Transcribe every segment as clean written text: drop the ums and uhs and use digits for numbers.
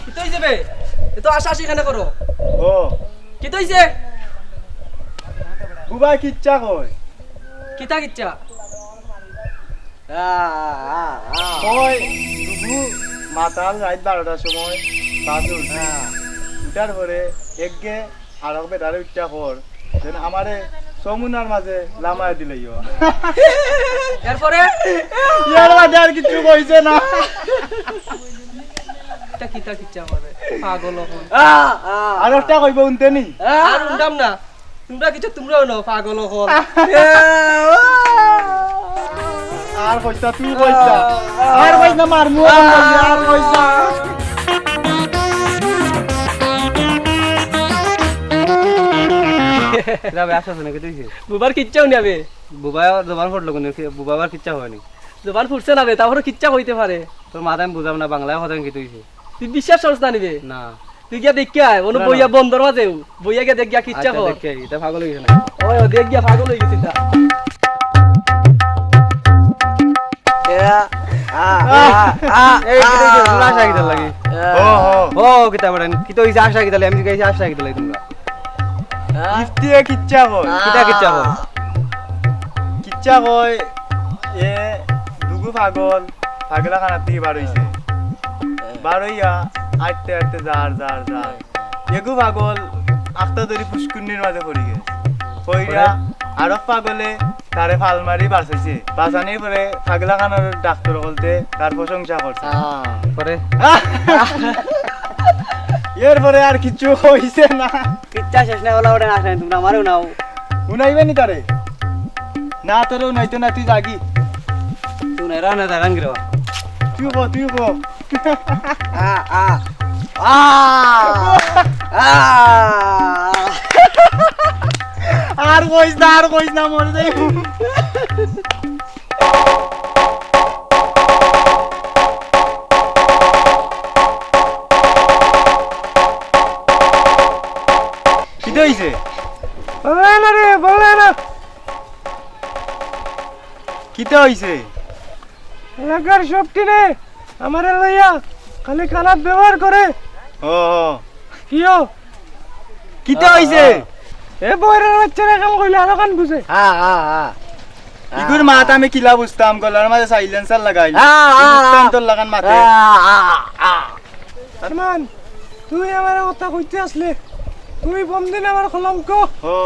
কি হইছে বে এত আশা সেখানে করো ও কি হইছে বুবা কিচ্ছা কয় কিতা কিচ্ছা কয় দুবু মাতাল রাত 12টার সময় বাস উঠছে উঠার পরে একগে আর বেটারে উঠা কর যেন আমারে সমুনার মাঝে লামায় দিল এরপরে ইয়ার মাঝে আর কিছু কইছে না এটা কিতা কিচ্ছা করে পাগল হন আর একটা কইব উনতে নি আর উন্ডাম না তোমরা কিছু তোমরাও না পাগল হন আর কইতা তুই কইতা আর কইস না মারমু আর কইতা যাবে আসছ নাকি তুইছে বুবার কিচ্ছাও নেবে বুবা জবান ফুটলো কোন বুবা আবার কিচ্ছা হয়নি জবান ফুটছে না বে তারপরে কিচ্ছা হইতে পারে তোর মাথায় আমি বুঝাম না বাংলায় কথা কি তুইছে তুই বিশ্বাস করছ না নিবে না তুই গিয়া দেখ গিয়া অনু না, বইয়া বন্দর মাঝে বইয়া গিয়া দেখ গিয়া কিচ্ছা আচ্ছা, কর দেখে এটা পাগল হইছে না ওই দেখ গিয়া পাগল হয়ে গেছিস তা এই কিটা আশা কিটা লাগি ও হো ও কিটা বড়েন কি তো হইছে আশা কিটা লাগি আমি কইছি আশা কিটা লাগি তোমরা ইফতিয়ে কিচ্ছা কয় কিটা কিচ্ছা হো কিচ্ছা কয় এ দুগু পাগলা খানার থেকে বার হইছে বার হইয়া আটতে আটতে যার এগু পাগল আখতা ধরি পুষ্কুন্নির মাঝে পড়ি গেছে পইরা আরো পাগলে তারে ফাল মারি বাঁচাইছে বাঁচানির পরে পাগলা খানার ডাক্তার বলতে তার প্রশংসা করছে পরে এরপরে আর কিছু হইছে না কিচ্ছা শেষ না হলো ওটা না আসেন তোমরা আমারও নাও উনাইবে নি তারে না তোর উনাইতো না তুই জাগি তুই না রানা দাগান গিরো তুই গো আর কইস না মরে যাইব কি হইছে বলে না কিটা হইছে এলাকার সব টিনে আমারে লইয়া খালি খারাপ ব্যবহার করে ও কিও কিটা হইছে এ বইরের বাচ্চারা কাম কইলে আরো কান বুঝে ইগুর মাথা আমি কিলা বুঝতাম গলার মাঝে সাইলেন্সার লাগাই তোর লাগান মাথা আরমান তুই আমার কথা কইতে আসলে তুই বম দিন আমার কলঙ্ক হো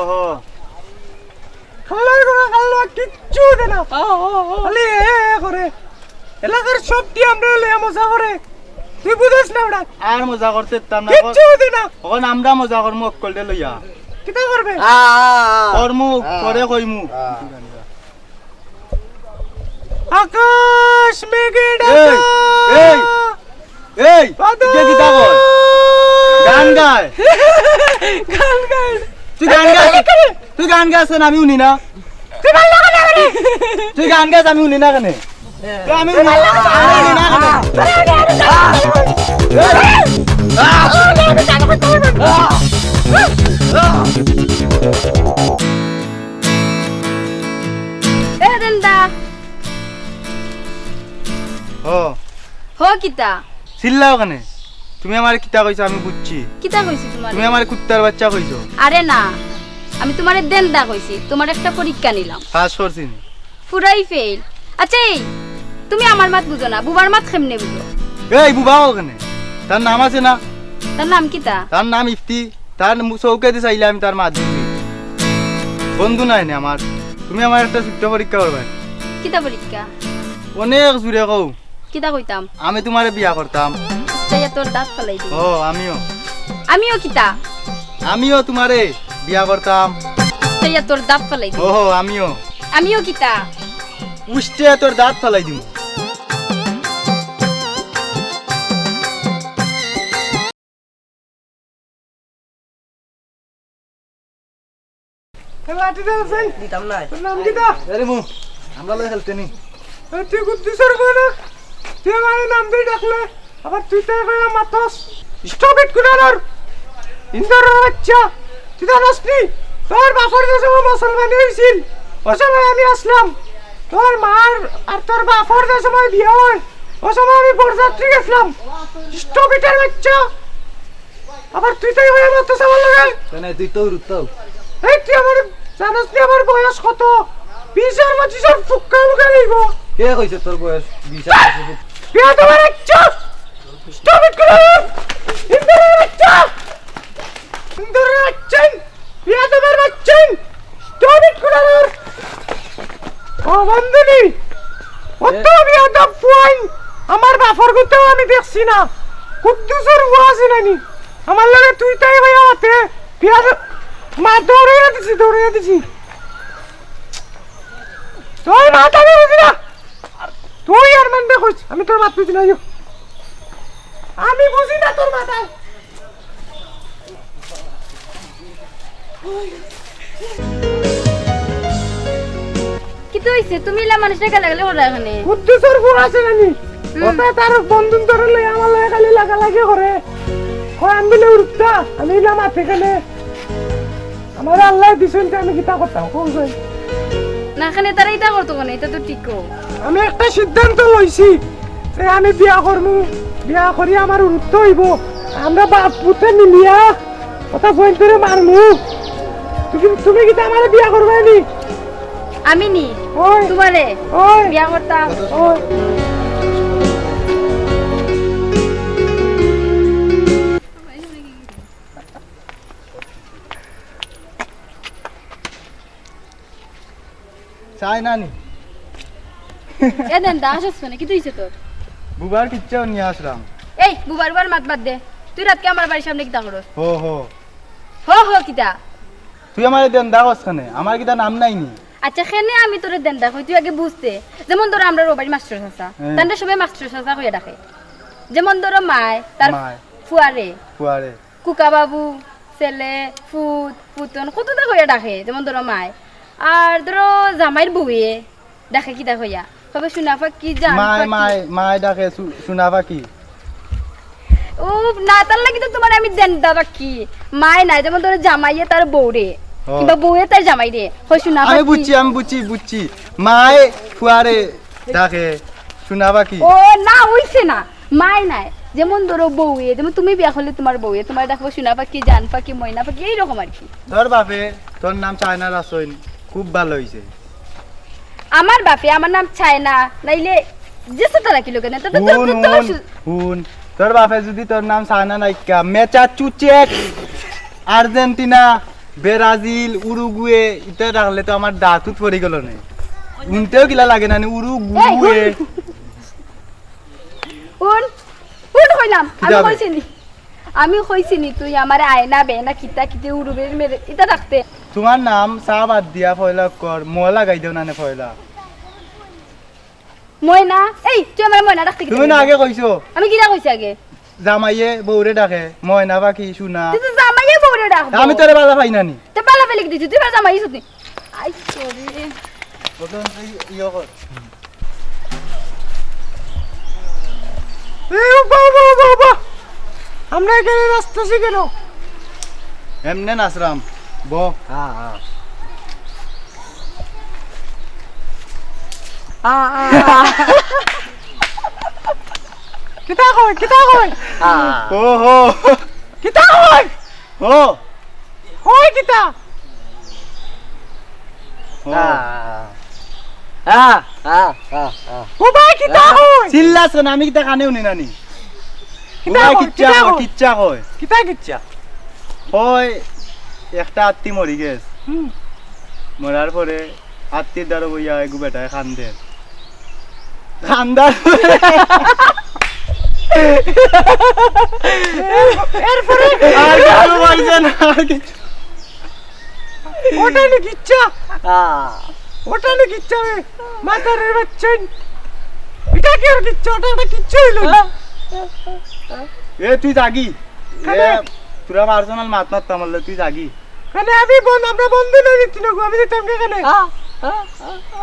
খালাই করে খাল্লা কিচ্ছু দে না খালি করে এলাকার সব টি আমরা লইয়া মজা করে তুই বুঝছ না ওটা আর মজা করতে তাম না কিচ্ছু দে না এখন আমরা মজা করমু অকল দে লইয়া কিটা করবে করমু করে কইমু আকাশ মেঘে এই এই এই কে কিটা কর গান গায় গান গান তুই গান গাছ আমি উনি না তুই গান গাছ আমি উনি না কেন আমি উনি না এ দেন্দা ও হো কিতা চিল্লাও কেন তুমি আমার কিতা কইছো আমি বুঝছি কিতা কইছি তোমার তুমি আমার কুত্তার বাচ্চা কইছো আরে না আমি তোমারে দেন্দা কইছি তোমার একটা পরীক্ষা নিলাম পাস করছি পুরাই ফেল আচ্ছা এই তুমি আমার মাত বুঝো না বুবার মাত কেমনে বুঝো এই বুবা ওখানে তার নাম আছে না তার নাম কিতা তার নাম ইফতি তার চৌকাতে চাইলে আমি তার মা দিবি বন্ধু নাই না আমার তুমি আমার একটা ছোট্ট পরীক্ষা করবে কিতা পরীক্ষা অনেক জুড়ে কও কিতা কইতাম আমি তোমারে বিয়া করতাম তাইয়া তোর দাঁত ফেলাই দিই ও আমিও কিতা আমিও তোমারে বিয়া করতাম তাইয়া তোর দাঁত ফেলাই দিই ও আমিও কিতা উষ্টে তোর দাঁত ফেলাই দিমু লাঠিটা আছে দিতাম নাই তোর নাম কিটা আরে মু আমরা লয় খেলতে নি তুই কুদ্দুসের কইনা তুই আমার নাম দিয়ে ডাকলে আবার তুই তাই কইয়া মাতস স্টপ ইট কুনার ইন্দরের বাচ্চা তুই জানিস নি তোর বাপর যে সময় মুসলমান হয়েছিল ও সময় আমি আসলাম তোর মার আর তোর বাপর যে সময় বিয়ে হয় ও সময় আমি বরযাত্রী গেছিলাম স্টপ ইটের বাচ্চা আবার তুই তাই কইয়া মাতস আমার লগে কেন তুই তো রুতাও এই তুই আমার জানিস নি আমার বয়স কত 20 আর 25 আর ফুক্কা মুখে লইব কে কইছে তোর বয়স 20 বিয়া তোমার বাচ্চা স্টপ ইট করো ইন্দরের বাচ্চা ইন্দরের বাচ্চা বিয়া তোমার বাচ্চা স্টপ ইট করো ও বন্ধুনি অত বিয়া দাব ফুয়াইন আমার বাপর গুতেও আমি দেখছি না কুদ্দুসের ওয়াজ নানি আমার লাগে তুই তাই ভাই আমাতে বিয়া মা দৌড়াইয়া দিছি তুই মাথা বুঝি না তুই আর মান দেখছ আমি তোর মাথা বুঝি না আমি বুঝি না তোর মাথা কিন্তু হইছে তুমি লা মানুষটা গেলে গেলে ওরা এখানে কুদ্দুসের ফুল আছে নানি ওটা তার বন্ধুন ধরে লই আমার লাগে খালি লাগা করে কই আমি বলে উঠতা আমি না মাথা গেলে আমার আল্লাহ দিছেন আমি কিতা করতাম কোন কই না এখানে তারা এটা করতো কেন এটা তো ঠিক আমি একটা সিদ্ধান্ত লইছি যে আমি বিয়া করমু বিয়া করি আমার উঠতে হইব আমরা বাপ পুতে মিলিয়া কথা বইন্তরে মারমু তুমি কি আমার বিয়া করবে নি আমি নি ওই তোমারে ওই বিয়া করতাম ওই চাই নানি এ দেন দা আসছ না কি তুইছে তোর বুবার কিচ্ছাও নিয়ে আসলাম এই বুবার বার মাত বাদ দে তুই রাতকে আমার বাড়ির সামনে কিতা করস হো হো হো হো কিতা তুই আমার দেন দাওস খানে আমার কিটা নাম নাইনি আচ্ছা খেনে আমি তোরে দেন দেখো তুই আগে বুঝতে যেমন ধরো আমরা রোবাড়ি মাস্টার চাচা তান্ডা সবাই মাস্টার চাচা কইয়া ডাকে যেমন ধরো মায় তার মায়। ফুয়ারে পুয়ারে কুকা বাবু ছেলে ফুত পুতন কতটা কইয়া ডাকে যেমন ধরো মায় আর ধরো জামাইর বউয়ে ডাকে কিতা কইয়া কবে শুনাফা কি জান মায় ডাকে শোনাবা কি ও না তার লাগি তো তোমার আমি দেন দাদা কি মায় নাই যেমন ধরো জামাইয়ে তার বউরে কিংবা বউয়ে তার জামাই রে কই শুনাফা আমি বুঝছি মায় ফুয়ারে ডাকে শোনাবা কি ও না হইছে না মায় নাই যেমন ধরো বউয়ে যেমন তুমি বিয়া করলে তোমার বউয়ে তোমার দেখো শুনাফা কি জান পাখি ময়না পাখি এইরকম আর কি তোর বাপে তোর নাম চায়না রাসইন খুব ভালো হইছে আমার বাপে আমার নাম চায়না নাইলে যেসে তারা কি লোকে না তো হুন তোর বাপে যদি তোর নাম চায়না নাইকা মেচা চুচেক আর্জেন্টিনা ব্রাজিল উরুগুয়ে এটা রাখলে তো আমার দাঁতুত পড়ে গেল না উনতেও কিলা লাগে না উরুগুয়ে উন উন কইলাম আমি কইছিনি তুই আমার আয়না বেনা কিতা কিতে উড়ুবের মেরে এটা রাখতে তোমার নাম চা বাদ দিয়া ফয়লা কর মই লাগাই দেও না ফয়লা ময়না এই তুই আমার ময়না রাখতে কি তুমি না আগে কইছো আমি কিরা কইছি আগে জামাইয়ে বউরে ডাকে ময়না পাখি শুনা তুই তো জামাইয়ে বউরে ডাকবো আমি তোরে বাধা পাই নানি তে পালা পেলে দিছি তুই জামাই সুতি আই সরি এই বাবা আমরা এখানে রাস্তা শিখেন এমনে নাসরাম ব কিতা কই ও হো কিতা কই ও কই কিতা ও ভাই কিতা কই চিল্লাছ না আমি কিতা কানে উনি নানি কিচ্ছা কয় কিতা কিচ্ছা হয় একটা আত্মি মরি গেছ মরার পরে আত্মীর দ্বারা বইয়া এগু বেটায় খান্দের খান্দার এরপরে আর কিছু বলছে না আর কিছু ওটা নি কিচ্ছা মাতারের বাচ্চান এটা কি আর কিচ্ছা ওটা একটা কিচ্ছা হইল এ তুই জাগি তোরা পার্সোনাল মাত মারতাম তুই জাগি মানে আমি আমরা বন্ধু না দিতি না করবো আমি দিতাম কেখানে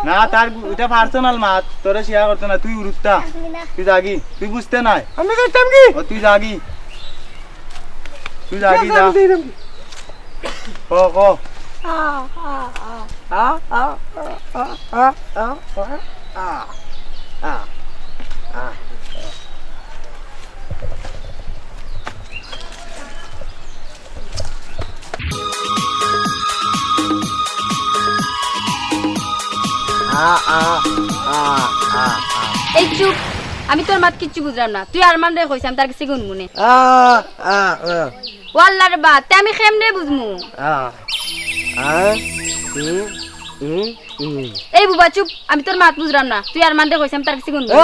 না তার এটা পার্সোনাল মাত তোরে শেয়ার করতে না তুই উড়ুত্তা তুই জাগি তুই বুঝতে নাই আমি দিতাম কি ও তুই জাগি যা ক ক এই চুপ আমি তোর মাত কিচ্ছু বুঝলাম না তুই আর মান রে কইছ আমি তার কাছে গুনগুনে ও আল্লাহর বাত তে আমি কেমনে বুঝমু এই বুবা চুপ আমি তোর মাত বুঝলাম না তুই আর মান রে কইছ আমি তার কাছে গুনগুনে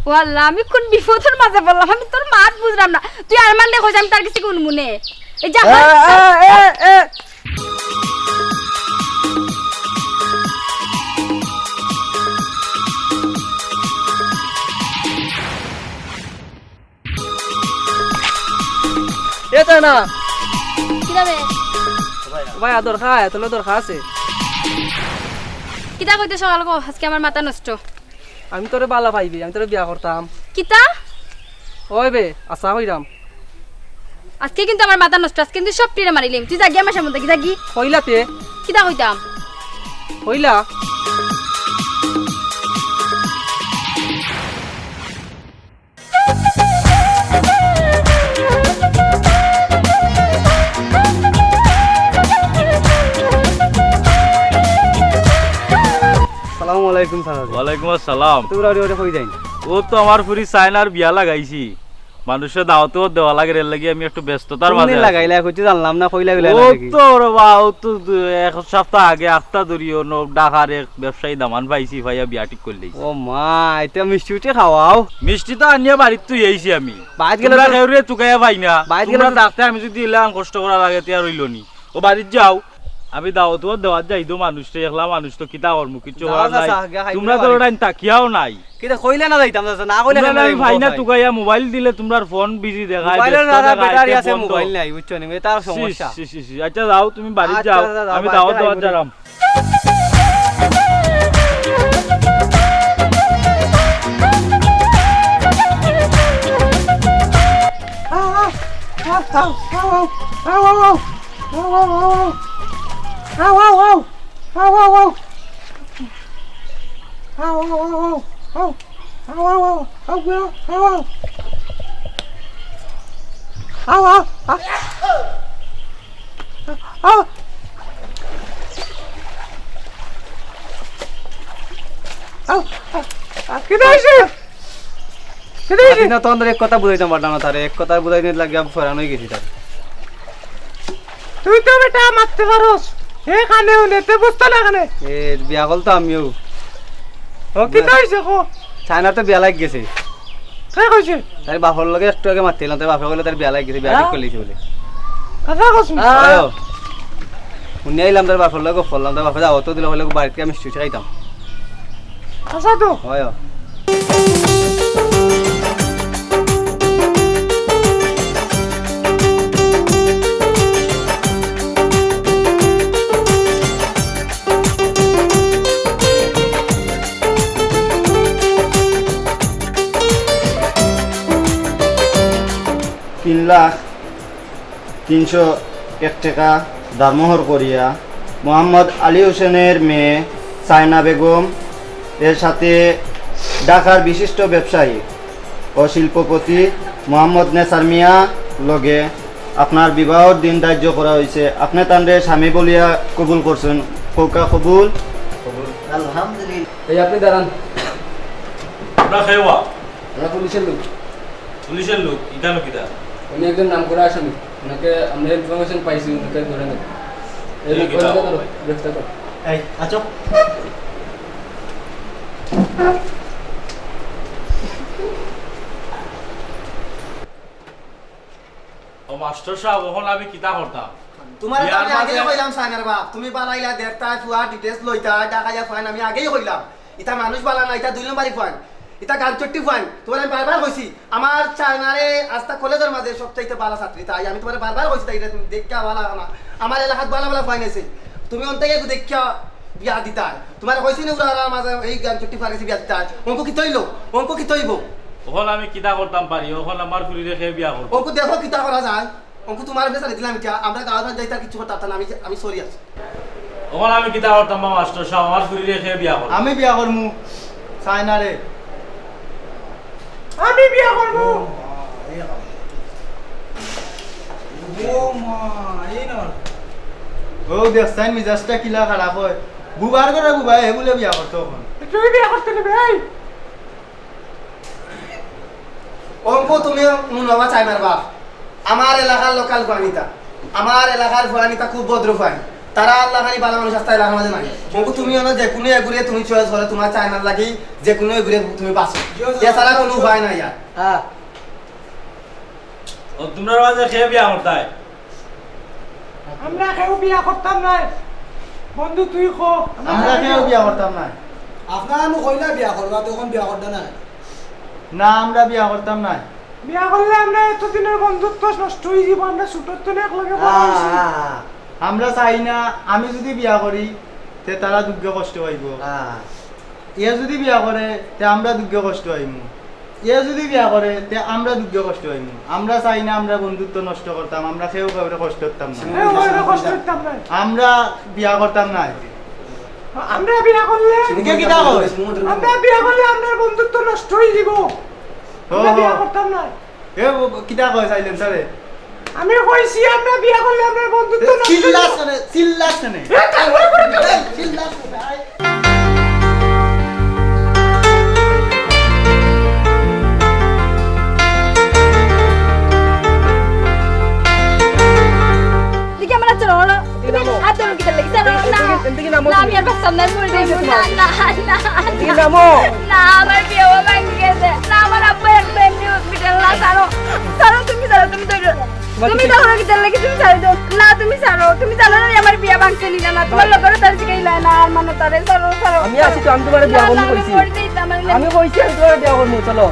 ও আল্লাহ আমি কোন বিপদের মাঝে বললাম আমি তোর মাত বুঝলাম না তুই আর মান রে কইছ আমি তার কাছে গুনগুনে এই যা এটা না কিদাবে ভাই দরকার তোর দরকার আছে কিতা কইতে সকাল গো আজকে আমার মাথা নষ্ট আমি তোরে বালা পাইবি আমি তোরে বিয়া করতাম কিতা ওই বে আশা হইরাম আজকে কিন্তু আমার মাথা নষ্ট আজকে কিন্তু সব টিরে মারিলাম তুই জাগি আমার সামনে কি জাগি হইলাতে কিতা কইতাম হইলা সালামু আলাইকুম স্যার ওয়ালাইকুম আসসালাম তোরা ওরে কই যাই ও তো আমার পুরি চায়নার বিয়া লাগাইছি মানুষের দাওয়াতও দেওয়া লাগে এর লাগি আমি একটু ব্যস্ততার মাঝে আছি। লাগাইলা কইতে জানলাম না কইলা গেলা ও তো রে বা ও তো এক সপ্তাহ আগে আটটা ধরিও নো ঢাকার এক ব্যবসায়ী দামান পাইছি ভাইয়া বিয়া ঠিক করলে ও মা এটা মিষ্টি উঠে খাওয়াও মিষ্টি তো আনিয়া বাড়িতে তুই এইছি আমি বাইরে গেলে তোমরা তো- কেউরে তুকাইয়া পাই না বাইরে তোমরা গেলে তো- ডাকতে আমি যদি এলাম কষ্ট করা লাগে তে আর হইল নি ও বাড়িতে যাও আমি দাওয়াতও দেওয়াত যাই দো মানুষটা একলা মানুষ তো কিতা করমু কিছু যাও করার যা, নাই যা, গিয়া খাইতে তোমরা তো পারি। ওটাই তাকিয়াও নাই কিটা কইলা না যাইতাম না কইলা তোমরা আমি ভাই না তুকাইয়া মোবাইল দিলে তোমার ফোন বিজি দেখায় মোবাইলের ব্যস্ত না দেখায়, ব্যাটারি তে আছে বন্ধ। মোবাইল নাই বুঝছো নি এটা সি, সমস্যা সি, সি, সি। আচ্ছা যাও তুমি বাড়ি আচ্ছা, যাও আচ্ছা, যাও, আমি বাড়িতে দাওয়াত দেওয়াত আইবো। যারাম না তো এক কথা বুঝাইতাম পারলাম না তারে এক কথা বুঝাই নিতে লাগে আমি ফরান হয়ে গেছি তার তুই তো বেটা মারতে পারোস এখানে নেতে বসতে না এখানে এ বিয়া কল তো আমিও ও কি কইছে কো চায়না তো বিয়া লাগ গেছে কে কইছে তার বাপর লগে একটু আগে মারতিলাম তার বাপে বলে তার বিয়া লাগ গেছে বিয়া ঠিক করে লিখে বলে কথা কস শুনে আইলাম তার বাপর লগে ফললাম তার বাপে যাও তো দিলে হলে বাড়িতে আমি মিষ্টি খাইতাম আচ্ছা তো হয় তিন লাখ 301 টাকা দামোহর করিয়া মোহাম্মদ আলী হোসেনের মেয়ে সাইনা বেগম এর সাথে ঢাকার বিশিষ্ট ব্যবসায়ী ও শিল্পপতি মোহাম্মদ নেসার মিয়া লগে আপনার বিবাহর দিন ধার্য করা হয়েছে আপনি তান্ডে স্বামী বলিয়া কবুল করছেন কৌকা কবুল এই আপনি দাঁড়ান তোমরা খেওয়া আমরা পুলিশের লোক পুলিশের লোক ইদানো কিদা উনি একজন নাম করা আসামি ওনাকে আমরা ইনফরমেশন পাইছি ওনাকে ধরে নেব এই এই কিতাব। গ্রেফতার কর এই আছো ও মাস্টার সাহেব ওখানে আমি কিতা করতাম তোমার বিয়ার আমি আগেই মাঝে- কইলাম সাইনার বাপ তুমি বানাইলা দেখতা ফুয়া ডিটেইলস লইতা টাকা যা ফাইন আমি আগেই কইলাম ইতা মানুষ বালা না ইতা 2 নম্বরই ফাইন এটা গান চট্টি ফাইন তোমার আমি বারবার কইছি আমার চায়নারে আস্তা কলেজের মাঝে সবচাইতে ভালো ছাত্রী তাই আমি তোমার বারবার কইছি তাই এটা তুমি দেখা ভালো না আমার এলাকাত ভালো ভালো ফাইন আছে তুমি অন্তকে দেখা বিয়া দিতা তোমার কইছি না ওরা মাঝে এই গান চট্টি ফাইন বিয়া দিতা অঙ্ক কি তৈলো অঙ্ক কি তৈব ওখন আমি কিতা করতাম পারি ওখন আমার ফুরি রেখে বিয়া করব অঙ্ক দেখো কিতা করা যায় অঙ্ক তোমার বেসারে দিলাম এটা আমরা গাঁও যাইতা কিছু করতাম না আমি সরি আছি ওখন আমি কিতা করতাম মাস্টার সাহেব আমার ফুরি রেখে বিয়া করব আমি বিয়া করমু চাইনারে আমি বিয়া করবো ও দেখছেন মিজাজটা কিলা খারাপ হয় বুবার করে বুবাই হে বলে বিয়া করতো এখন তুমি বিয়া করতে নেবে এই অঙ্ক তুমি নবা চাইবার বাপ আমার এলাকার লোকাল ফানিতা আমার এলাকার ফানিতা খুব ভদ্র ফানি তারা আল্লাহ খানি ভালো মানুষ আসতে এলাকার মাঝে নাই অঙ্ক তুমি অন্য যে কোনো এগুড়ে তুমি চয়েস করে তোমার চায়নার লাগি যে কোনো এগুড়ে তুমি বাঁচো এছাড়া কোনো উপায় নাই আর ও তোমরা মাঝে খেয়ে বিয়া করতাই আমরা কেউ বিয়া করতাম না বন্ধু তুই কো আমরা কেউ বিয়া করতাম না আপনারা মোক কইলা বিয়া করবা তখন বিয়া করতে না না আমরা বিয়া করতাম না বিয়া করলে আমরা এতদিনের বন্ধুত্ব নষ্ট হয়ে যাব আমরা ছোটর তো একলগে বড় হইছি। আমরা চাই না আমি যদি বিয়া করি তে তারা দুঃখ কষ্ট পাইব এ যদি বিয়া করে তে আমরা দুঃখ কষ্ট পাইমু এ যদি বিয়া করে তে আমরা দুঃখ কষ্ট পাইমু আমরা চাই না আমরা বন্ধুত্ব নষ্ট করতাম আমরা কেউ কাউরে কষ্ট করতাম না এ ওইরকম কষ্ট করতাম না আমরা বিয়া করতাম না আমরা বিয়া করলে এদিকে কি দাও? আমরা বিয়া করলে আপনার বন্ধুত্ব নষ্ট হয়ে যাব আমরা বিয়া করতাম না এ কিটা কয় চাইলেন স্যারে আমি কইছি আমরা বিয়া করলে আপনার বন্ধুত্ব নষ্ট হয়ে চিল্লাস যাব না চিল্লাস না চিল্লাস দিকে আমরা চলো না তুমি আদর কি লাগি চলো না না আমি আর বাসম না বল দেব না না না না আমার বিয়ে ভাঙি গেছে না আমার আব্বা একটা এমনি হসপিটাল না ছাড়ো তুমি দাও কি লাগি তুমি ছাড়ো না তুমি জানো না আমার বিয়ে ভাঙছে নিলা না তোমার লগরে তার শিখাইলা না আর মানে তারে ছাড়ো আমি আছি তো আমি তোমার বিয়া করব কইছি আমি কইছি আমি তোমার বিয়া করব চলো